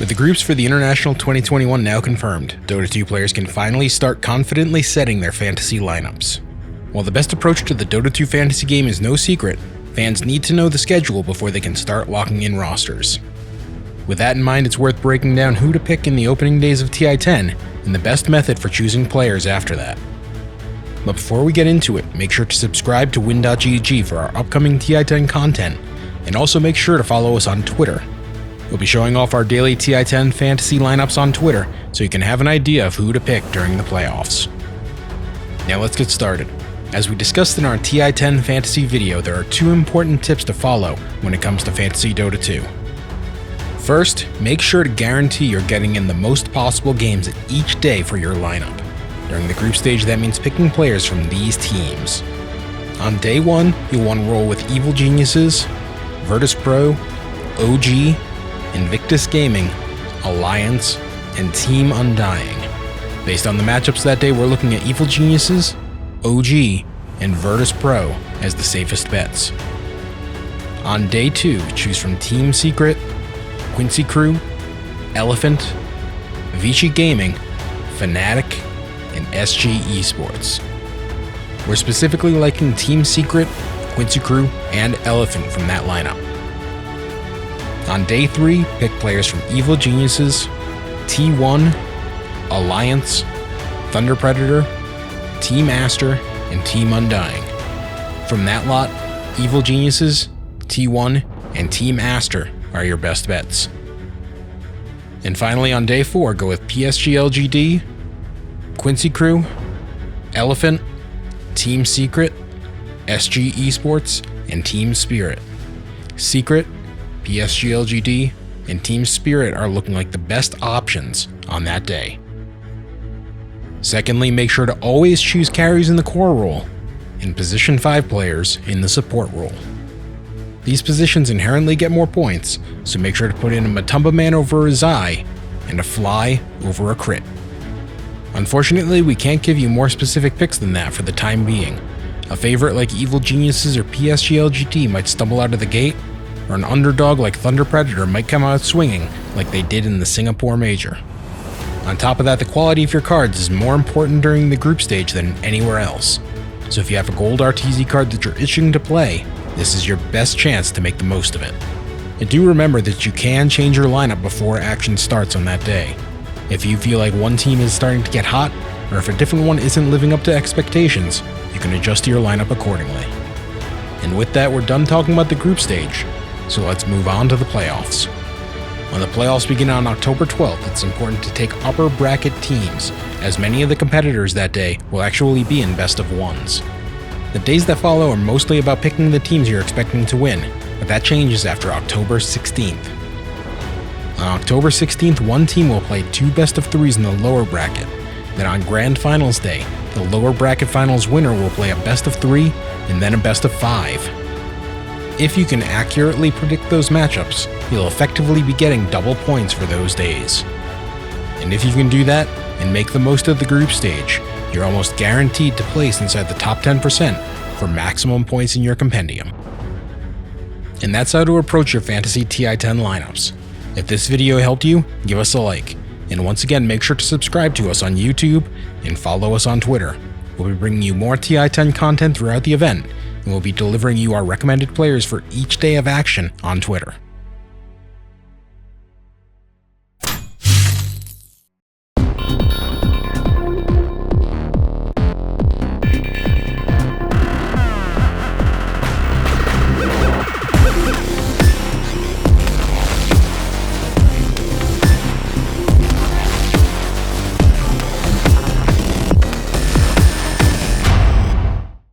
With the groups for the International 2021 now confirmed, Dota 2 players can finally start confidently setting their fantasy lineups. While the best approach to the Dota 2 fantasy game is no secret, fans need to know the schedule before they can start locking in rosters. With that in mind, it's worth breaking down who to pick in the opening days of TI10 and the best method for choosing players after that. But before we get into it, make sure to subscribe to psg.lgd for our upcoming TI10 content, and also make sure to follow us on Twitter. We'll be showing off our daily TI10 fantasy lineups on Twitter, so you can have an idea of who to pick during the playoffs. Now let's get started. As we discussed in our TI10 fantasy video, there are two important tips to follow when it comes to fantasy Dota 2. First, make sure to guarantee you're getting in the most possible games each day for your lineup. During the group stage, that means picking players from these teams. On day 1, you'll want to roll with Evil Geniuses, Virtus Pro, OG, Invictus Gaming, Alliance, and Team Undying. Based on the matchups that day, we're looking at Evil Geniuses, OG, and Virtus Pro as the safest bets. On day 2, choose from Team Secret, Quincy Crew, Elephant, Vici Gaming, Fnatic, and SG Esports. We're specifically liking Team Secret, Quincy Crew, and Elephant from that lineup. On day 3, pick players from Evil Geniuses, T1, Alliance, Thunder Predator, Team Aster, and Team Undying. From that lot, Evil Geniuses, T1, and Team Aster are your best bets. And finally on day 4, go with psg.lgd, Quincy Crew, Elephant, Team Secret, SG Esports, and Team Spirit. Secret, psg.lgd, and Team Spirit are looking like the best options on that day. Secondly, make sure to always choose carries in the core role and position 5 players in the support role. These positions inherently get more points, so make sure to put in a Matumba Man over a Zai and a Fly over a Crit. Unfortunately, we can't give you more specific picks than that for the time being. A favorite like Evil Geniuses or psg.lgd might stumble out of the gate, or an underdog like Thunder Predator might come out swinging like they did in the Singapore Major. On top of that, the quality of your cards is more important during the group stage than anywhere else. So if you have a gold RTZ card that you're itching to play, this is your best chance to make the most of it. And do remember that you can change your lineup before action starts on that day. If you feel like one team is starting to get hot, or if a different one isn't living up to expectations, you can adjust your lineup accordingly. And with that, we're done talking about the group stage, so let's move on to the playoffs. When the playoffs begin on October 12th, it's important to take upper bracket teams, as many of the competitors that day will actually be in best of ones. The days that follow are mostly about picking the teams you're expecting to win, but that changes after October 16th. On October 16th, one team will play 2 best of 3s in the lower bracket. Then on Grand Finals Day, the lower bracket finals winner will play a best of 3 and then a best of 5. If you can accurately predict those matchups, you'll effectively be getting double points for those days. And if you can do that and make the most of the group stage, you're almost guaranteed to place inside the top 10% for maximum points in your compendium. And that's how to approach your fantasy TI10 lineups. If this video helped you, give us a like. And once again, make sure to subscribe to us on YouTube and follow us on Twitter. We'll be bringing you more TI10 content throughout the event, and we'll be delivering you our recommended players for each day of action on Twitter.